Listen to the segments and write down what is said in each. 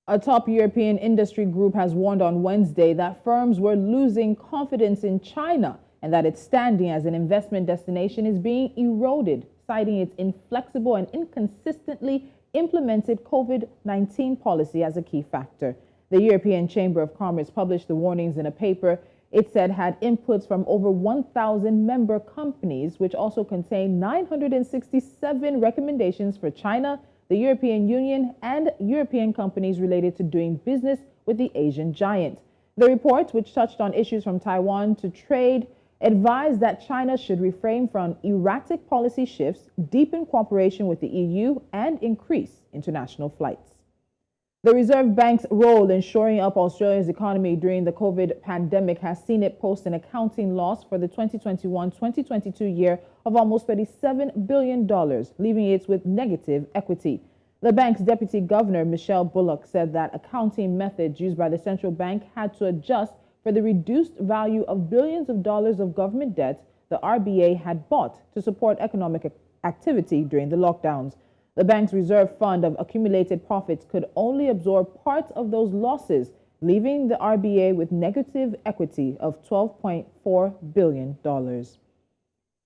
A top European industry group has warned on Wednesday that firms were losing confidence in China and that its standing as an investment destination is being eroded, citing its inflexible and inconsistently implemented COVID-19 policy as a key factor. The European Chamber of Commerce published the warnings in a paper it said had inputs from over 1,000 member companies, which also contained 967 recommendations for China, the European Union, and European companies related to doing business with the Asian giant. The report, which touched on issues from Taiwan to trade, advised that China should refrain from erratic policy shifts, deepen cooperation with the EU, and increase international flights. The Reserve Bank's role in shoring up Australia's economy during the COVID pandemic has seen it post an accounting loss for the 2021-2022 year of almost $37 billion, leaving it with negative equity. The bank's deputy governor, Michelle Bullock, said that accounting methods used by the central bank had to adjust for the reduced value of billions of dollars of government debt the RBA had bought to support economic activity during the lockdowns. The bank's reserve fund of accumulated profits could only absorb part of those losses, leaving the RBA with negative equity of $12.4 billion.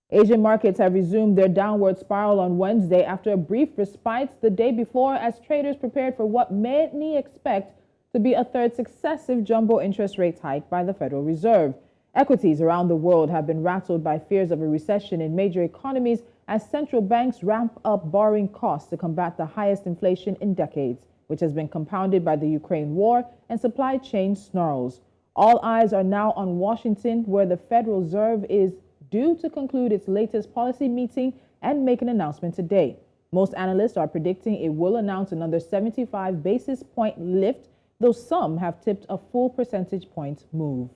Asian markets have resumed their downward spiral on Wednesday after a brief respite the day before as traders prepared for what many expect to be a third successive jumbo interest rate hike by the Federal Reserve. Equities around the world have been rattled by fears of a recession in major economies as central banks ramp up borrowing costs to combat the highest inflation in decades, which has been compounded by the Ukraine war and supply chain snarls. All eyes are now on Washington, where the Federal Reserve is due to conclude its latest policy meeting and make an announcement today. Most analysts are predicting it will announce another 75 basis point lift, though some have tipped a full percentage point move.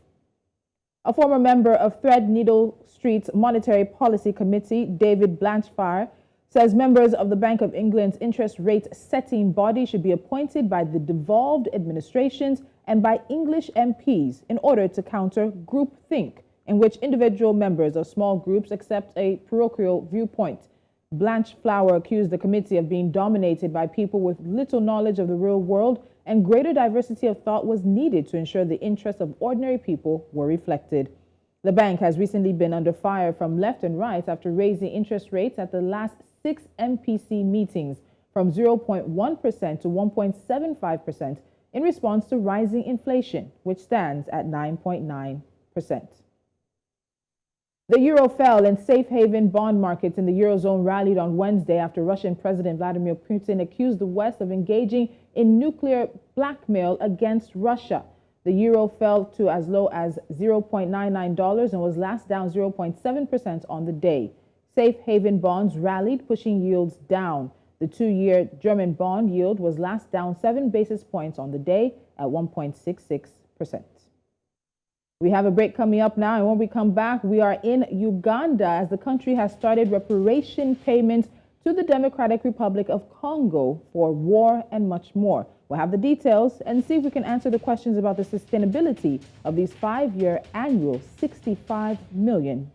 A former member of Threadneedle Street's Monetary Policy Committee, David Blanchfire, says members of the Bank of England's interest rate setting body should be appointed by the devolved administrations and by English MPs in order to counter groupthink, in which individual members of small groups accept a parochial viewpoint. Blanchflower accused the committee of being dominated by people with little knowledge of the real world, and greater diversity of thought was needed to ensure the interests of ordinary people were reflected. The bank has recently been under fire from left and right after raising interest rates at the last 6 MPC meetings from 0.1% to 1.75% in response to rising inflation, which stands at 9.9%. The euro fell and safe haven bond markets in the Eurozone rallied on Wednesday after Russian President Vladimir Putin accused the West of engaging in nuclear blackmail against Russia. The euro fell to as low as $0.99 and was last down 0.7% on the day. Safe haven bonds rallied, pushing yields down. The 2-year German bond yield was last down 7 basis points on the day at 1.66%. We have a break coming up now, and when we come back, we are in Uganda as the country has started reparation payments to the Democratic Republic of Congo for war and much more. We'll have the details and see if we can answer the questions about the sustainability of these 5-year annual $65 million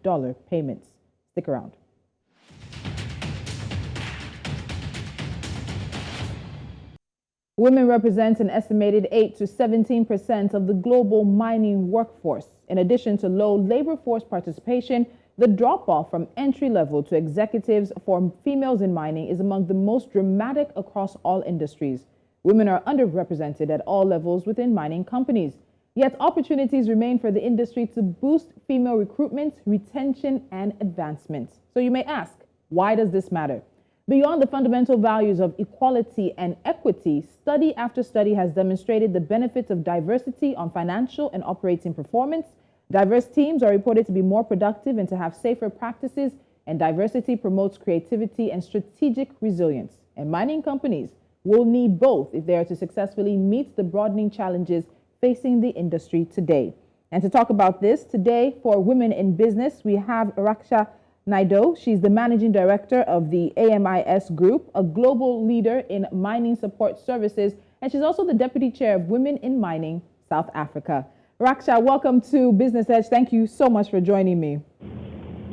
payments. Stick around. Women represent an estimated 8 to 17% of the global mining workforce. In addition to low labor force participation, the drop-off from entry level to executives for females in mining is among the most dramatic across all industries. Women are underrepresented at all levels within mining companies. Yet opportunities remain for the industry to boost female recruitment, retention, and advancement. So you may ask, why does this matter? Beyond the fundamental values of equality and equity, study after study has demonstrated the benefits of diversity on financial and operating performance. Diverse teams are reported to be more productive and to have safer practices, and diversity promotes creativity and strategic resilience. And mining companies will need both if they are to successfully meet the broadening challenges facing the industry today. And to talk about this today for Women in Business, we have Raksha Naidu. She's the managing director of the AMIS Group, a global leader in mining support services, and she's also the deputy chair of Women in Mining South Africa. Raksha, welcome to Business Edge. Thank you so much for joining me.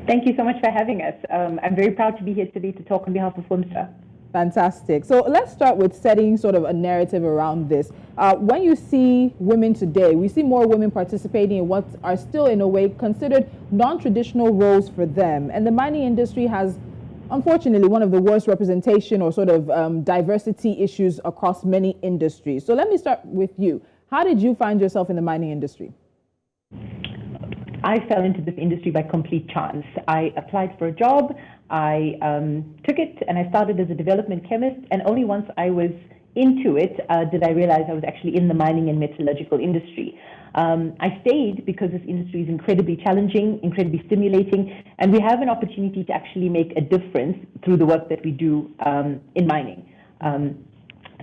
Thank you so much for having us. I'm very proud to be here today to talk on behalf of WIMSA. Fantastic. So let's start with setting sort of a narrative around this. When you see women today, we see more women participating in what are still, in a way, considered non-traditional roles for them. And the mining industry has, unfortunately, one of the worst representation or sort of diversity issues across many industries. So let me start with you. How did you find yourself in the mining industry? I fell into this industry by complete chance. I applied for a job, I took it, and I started as a development chemist, and only once I was into it did I realize I was actually in the mining and metallurgical industry. I stayed because this industry is incredibly challenging, incredibly stimulating, and we have an opportunity to actually make a difference through the work that we do in mining.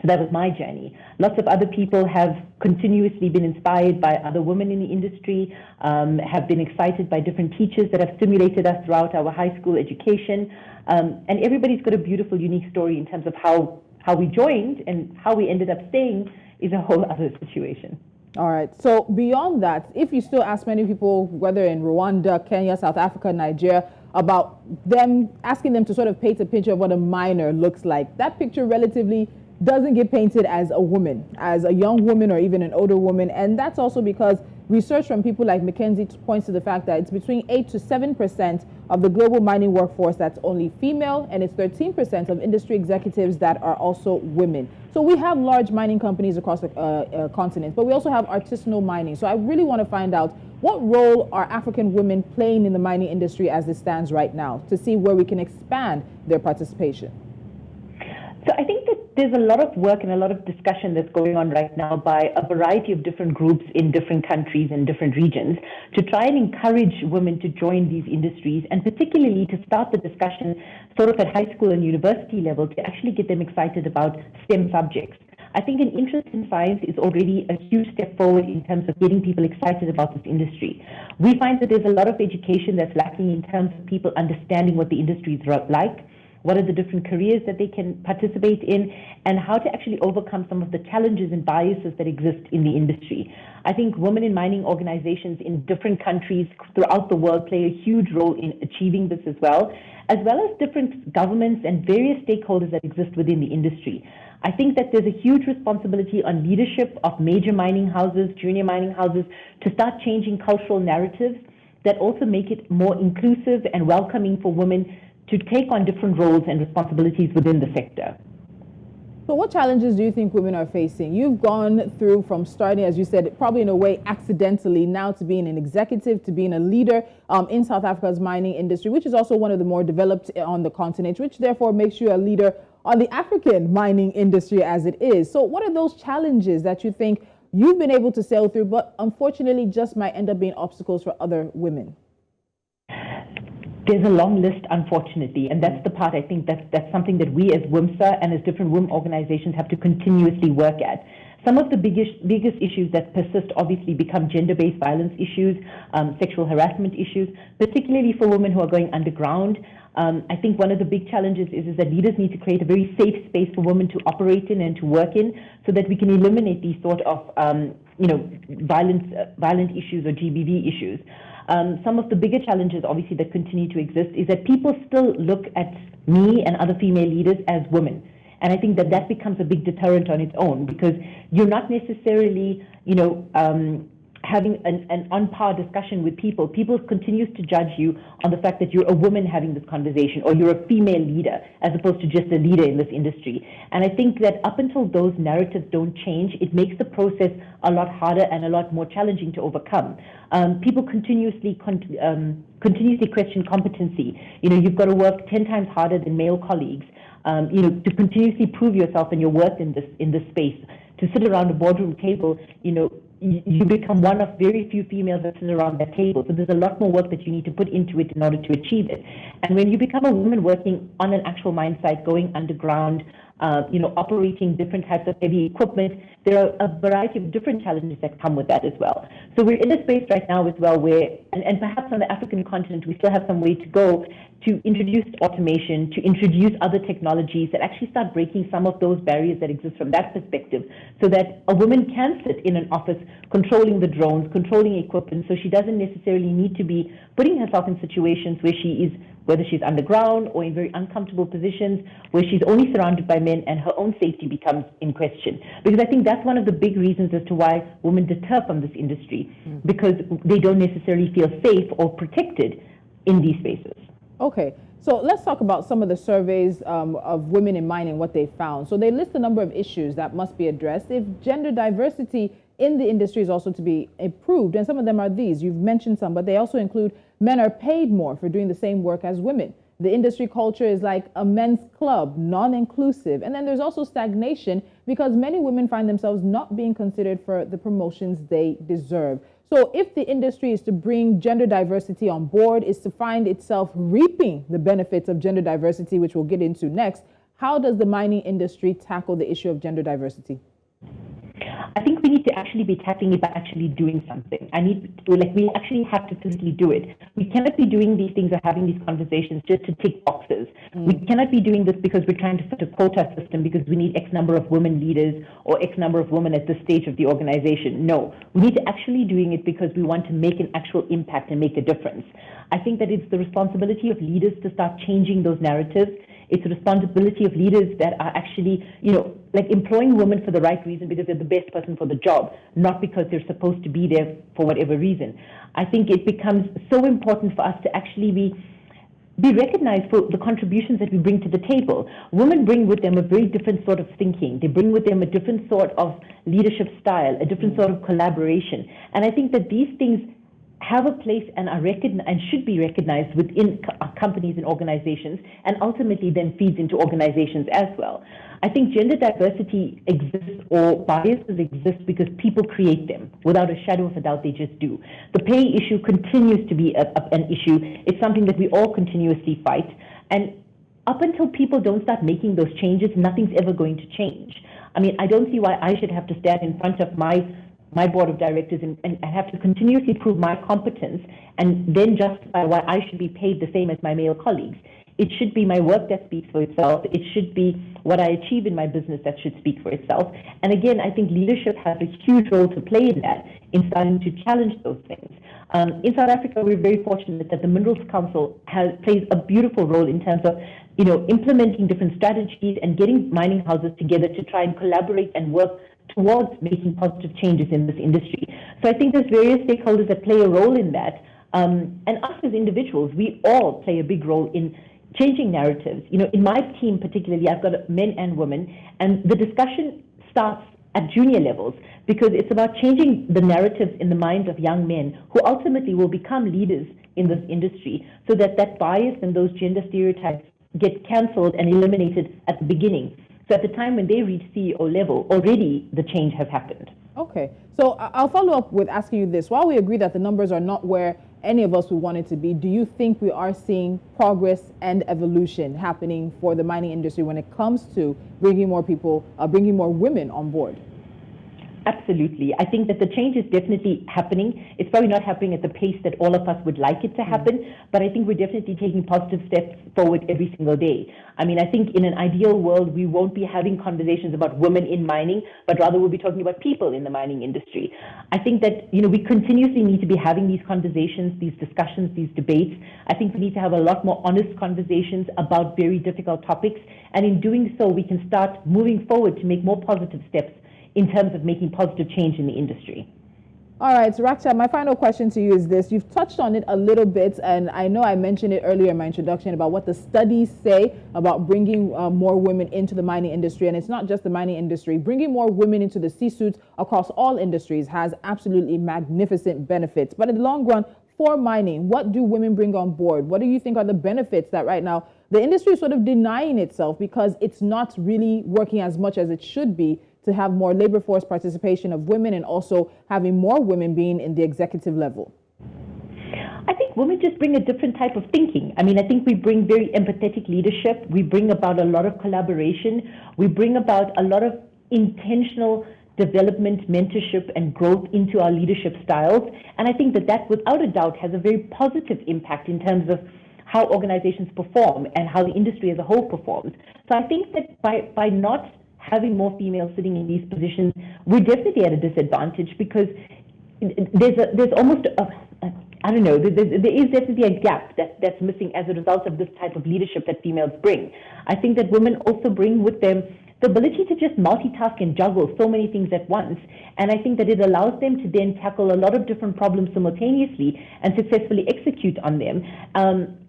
So that was my journey. Lots of other people have continuously been inspired by other women in the industry, have been excited by different teachers that have stimulated us throughout our high school education. And everybody's got a beautiful, unique story in terms of how we joined, and how we ended up staying is a whole other situation. All right. So beyond that, if you still ask many people, whether in Rwanda, Kenya, South Africa, Nigeria, about them, asking them to sort of paint a picture of what a miner looks like, that picture relatively doesn't get painted as a woman, as a young woman or even an older woman. And that's also because research from people like McKinsey points to the fact that it's between 8 to 7% of the global mining workforce that's only female, and it's 13% of industry executives that are also women. So we have large mining companies across the continent, but we also have artisanal mining. So I really want to find out, what role are African women playing in the mining industry as it stands right now, to see where we can expand their participation? So I think that there's a lot of work and a lot of discussion that's going on right now by a variety of different groups in different countries and different regions to try and encourage women to join these industries, and particularly to start the discussion sort of at high school and university level to actually get them excited about STEM subjects. I think an interest in science is already a huge step forward in terms of getting people excited about this industry. We find that there's a lot of education that's lacking in terms of people understanding what the industry is like, what are the different careers that they can participate in, and how to actually overcome some of the challenges and biases that exist in the industry. I think women in mining organizations in different countries throughout the world play a huge role in achieving this as well as different governments and various stakeholders that exist within the industry. I think that there's a huge responsibility on leadership of major mining houses, junior mining houses, to start changing cultural narratives that also make it more inclusive and welcoming for women to take on different roles and responsibilities within the sector. So what challenges do you think women are facing? You've gone through from starting, as you said, probably in a way accidentally, now to being an executive, to being a leader in South Africa's mining industry, which is also one of the more developed on the continent, which therefore makes you a leader on the African mining industry as it is. So what are those challenges that you think you've been able to sail through, but unfortunately just might end up being obstacles for other women? There's a long list, unfortunately, and that's the part I think that's something that we as WIMSA and as different women organizations have to continuously work at. Some of the biggest issues that persist obviously become gender-based violence issues, sexual harassment issues, particularly for women who are going underground. I think one of the big challenges is that leaders need to create a very safe space for women to operate in and to work in, so that we can eliminate these sort of violent issues or GBV issues. Some of the bigger challenges, obviously, that continue to exist is that people still look at me and other female leaders as women. And I think that becomes a big deterrent on its own, because you're not necessarily, having an on-par discussion with people. People continues to judge you on the fact that you're a woman having this conversation, or you're a female leader, as opposed to just a leader in this industry. And I think that up until those narratives don't change, it makes the process a lot harder and a lot more challenging to overcome. People continuously question competency. You've got to work 10 times harder than male colleagues, to continuously prove yourself and your worth in this space. To sit around a boardroom table, you become one of very few females that sit around that table. So there's a lot more work that you need to put into it in order to achieve it. And when you become a woman working on an actual mine site, going underground, operating different types of heavy equipment, there are a variety of different challenges that come with that as well. So we're in a space right now as well where, and perhaps on the African continent, we still have some way to go to introduce automation, to introduce other technologies that actually start breaking some of those barriers that exist from that perspective, so that a woman can sit in an office controlling the drones, controlling equipment, so she doesn't necessarily need to be putting herself in situations where whether she's underground or in very uncomfortable positions where she's only surrounded by men and her own safety becomes in question. Because I think that's one of the big reasons as to why women deter from this industry, because they don't necessarily feel safe or protected in these spaces. Okay, so let's talk about some of the surveys of women in mining, what they found. So they list a number of issues that must be addressed if gender diversity in the industry is also to be improved. And some of them are these. You've mentioned some, but they also include men are paid more for doing the same work as women. The industry culture is like a men's club, non-inclusive. And then there's also stagnation because many women find themselves not being considered for the promotions they deserve. So if the industry is to bring gender diversity on board, is to find itself reaping the benefits of gender diversity, which we'll get into next, how does the mining industry tackle the issue of gender diversity? I think we need to actually be tackling it by actually doing something. We actually have to physically do it. We cannot be doing these things or having these conversations just to tick boxes. We cannot be doing this because we're trying to fit a quota system because we need X number of women leaders or X number of women at this stage of the organization. No, we need to actually doing it because we want to make an actual impact and make a difference. I think that it's the responsibility of leaders to start changing those narratives. It's the responsibility of leaders that are actually, employing women for the right reason because they're the best person for the job, not because they're supposed to be there for whatever reason. I think it becomes so important for us to actually be recognized for the contributions that we bring to the table. Women bring with them a very different sort of thinking. They bring with them a different sort of leadership style, a different sort of collaboration. And I think that these things have a place and are recognized and should be recognized within companies and organizations, and ultimately then feeds into organizations as well. I think gender diversity exists or biases exist because people create them. Without a shadow of a doubt, they just do. The pay issue continues to be an issue. It's something that we all continuously fight. And up until people don't start making those changes, nothing's ever going to change. I mean, I don't see why I should have to stand in front of my board of directors and have to continuously prove my competence and then justify why I should be paid the same as my male colleagues. It should be my work that speaks for itself. It should be what I achieve in my business that should speak for itself. And again, I think leadership has a huge role to play in that, in starting to challenge those things. In South Africa, we're very fortunate that the Minerals Council plays a beautiful role in terms of implementing different strategies and getting mining houses together to try and collaborate and work towards making positive changes in this industry. So I think there's various stakeholders that play a role in that. And us as individuals, we all play a big role in changing narratives. In my team particularly, I've got men and women, and the discussion starts at junior levels because it's about changing the narratives in the minds of young men who ultimately will become leaders in this industry so that bias and those gender stereotypes get cancelled and eliminated at the beginning. So at the time when they reach CEO level, already the change has happened. Okay. So I'll follow up with asking you this. While we agree that the numbers are not where any of us would want it to be, do you think we are seeing progress and evolution happening for the mining industry when it comes to bringing more people, bringing more women on board? Absolutely. I think that the change is definitely happening. It's probably not happening at the pace that all of us would like it to happen, but I think we're definitely taking positive steps forward every single day. I mean, I think in an ideal world, we won't be having conversations about women in mining, but rather we'll be talking about people in the mining industry. I think that, we continuously need to be having these conversations, these discussions, these debates. I think we need to have a lot more honest conversations about very difficult topics. And in doing so, we can start moving forward to make more positive steps in terms of making positive change in the industry. All right, so Raksha, my final question to you is this. You've touched on it a little bit, and I know I mentioned it earlier in my introduction about what the studies say about bringing more women into the mining industry. And it's not just the mining industry. Bringing more women into the C-suites across all industries has absolutely magnificent benefits. But in the long run, for mining, what do women bring on board? What do you think are the benefits that right now the industry is sort of denying itself because it's not really working as much as it should be to have more labor force participation of women and also having more women being in the executive level? I think women just bring a different type of thinking. I mean, I think we bring very empathetic leadership. We bring about a lot of collaboration. We bring about a lot of intentional development, mentorship, and growth into our leadership styles. And I think that without a doubt has a very positive impact in terms of how organizations perform and how the industry as a whole performs. So I think that by not having more females sitting in these positions, we're definitely at a disadvantage because there's almost I don't know, there is definitely a gap that's missing as a result of this type of leadership that females bring. I think that women also bring with them the ability to just multitask and juggle so many things at once. And I think that it allows them to then tackle a lot of different problems simultaneously and successfully execute on them,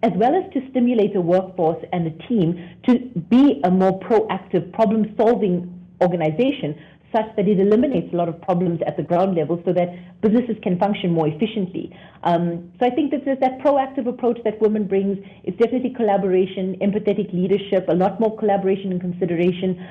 as well as to stimulate a workforce and a team to be a more proactive problem-solving organization, such that it eliminates a lot of problems at the ground level so that businesses can function more efficiently. So I think that there's that proactive approach that women brings. It's definitely collaboration, empathetic leadership, a lot more collaboration and consideration.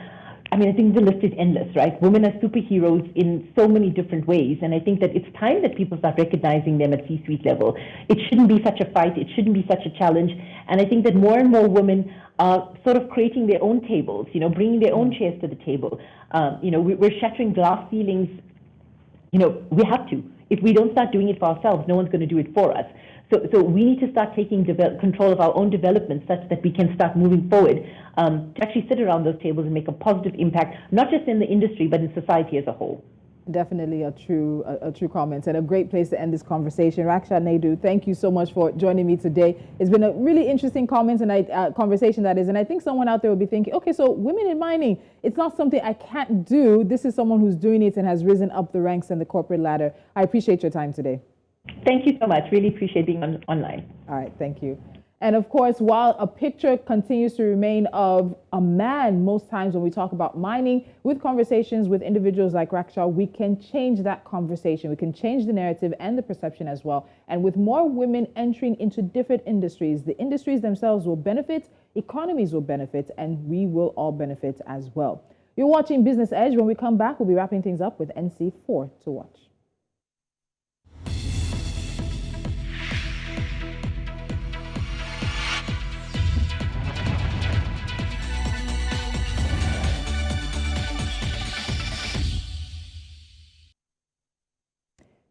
I mean, I think the list is endless, right? Women are superheroes in so many different ways, and I think that it's time that people start recognizing them at C-suite level. It shouldn't be such a fight. It shouldn't be such a challenge. And I think that more and more women are sort of creating their own tables, bringing their own chairs to the table. We're shattering glass ceilings. We have to. If we don't start doing it for ourselves, no one's going to do it for us. So we need to start taking control of our own development such that we can start moving forward to actually sit around those tables and make a positive impact, not just in the industry, but in society as a whole. Definitely a true comment, and a great place to end this conversation. Raksha Naidu, thank you so much for joining me today. It's been a really interesting conversation, that is, and I think someone out there will be thinking, okay, so women in mining, it's not something I can't do. This is someone who's doing it and has risen up the ranks and the corporate ladder. I appreciate your time today. Thank you so much. Really appreciate being online. All right, thank you. And of course, while a picture continues to remain of a man most times when we talk about mining, with conversations with individuals like Raksha, we can change that conversation. We can change the narrative and the perception as well. And with more women entering into different industries, the industries themselves will benefit, economies will benefit, and we will all benefit as well. You're watching Business Edge. When we come back, we'll be wrapping things up with NC4 to watch.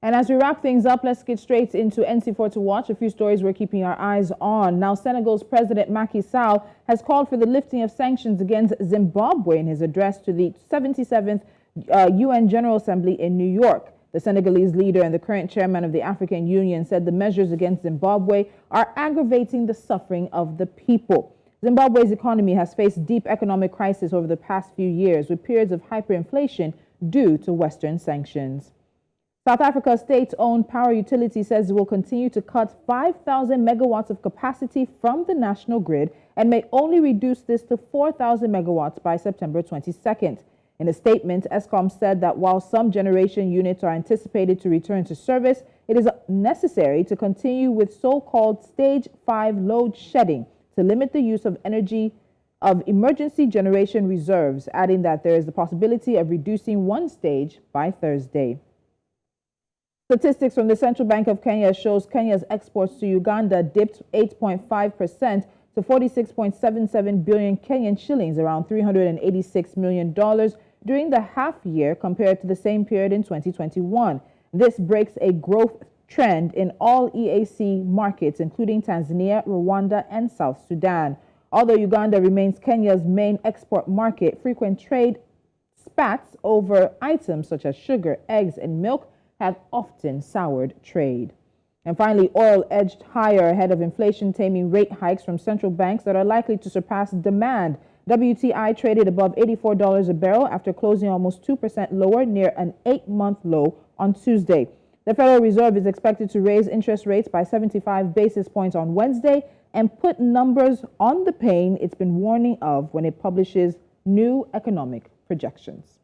And as we wrap things up, let's get straight into NC4 to watch. A few stories we're keeping our eyes on. Now, Senegal's President Macky Sall has called for the lifting of sanctions against Zimbabwe in his address to the 77th UN General Assembly in New York. The Senegalese leader and the current chairman of the African Union said the measures against Zimbabwe are aggravating the suffering of the people. Zimbabwe's economy has faced deep economic crisis over the past few years, with periods of hyperinflation due to Western sanctions. South Africa's state-owned power utility says it will continue to cut 5,000 megawatts of capacity from the national grid and may only reduce this to 4,000 megawatts by September 22nd. In a statement, Eskom said that while some generation units are anticipated to return to service, it is necessary to continue with so-called Stage 5 load shedding to limit the use of emergency generation reserves, adding that there is the possibility of reducing one stage by Thursday. Statistics from the Central Bank of Kenya shows Kenya's exports to Uganda dipped 8.5% to 46.77 billion Kenyan shillings, around $386 million during the half year compared to the same period in 2021. This breaks a growth trend in all EAC markets, including Tanzania, Rwanda, and South Sudan. Although Uganda remains Kenya's main export market, frequent trade spats over items such as sugar, eggs, and milk have often soured trade. And finally, oil edged higher ahead of inflation-taming rate hikes from central banks that are likely to surpass demand. WTI traded above $84 a barrel after closing almost 2% lower near an 8-month low on Tuesday. The Federal Reserve is expected to raise interest rates by 75 basis points on Wednesday and put numbers on the pain it's been warning of when it publishes new economic projections.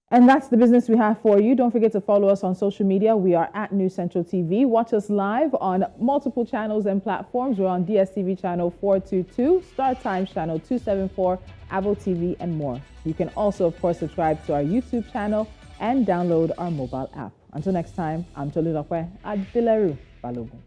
And that's the business we have for you. Don't forget to follow us on social media. We are at News Central TV. Watch us live on multiple channels and platforms. We're on DSTV channel 422, Star Times channel 274, Avo TV, and more. You can also, of course, subscribe to our YouTube channel and download our mobile app. Until next time, I'm Tolu Lokwe Adileru Balogun.